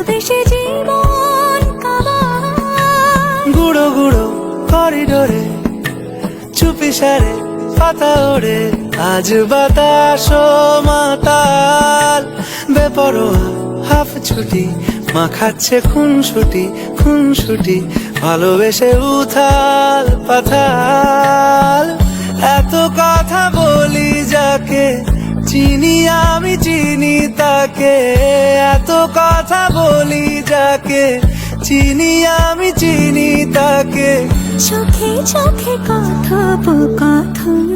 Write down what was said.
ভালোবেসে জীবন কাবায়। গুঁড়ো গুঁড়ো করিডোরে চুপি সারে পাতা ওড়ে, আজ বাতাস মাতাল বেপরোয়া হাফ ছুটি, মাখাচ্ছে খুনসুটি ভালোবেসে উথাল পাথাল। এত কথা বলি যাকে চিনি আমি চিনি তাকে, এত কথা বলি যাকে চিনি আমি চিনি তাকে। চোখে চোখে কথোপকথন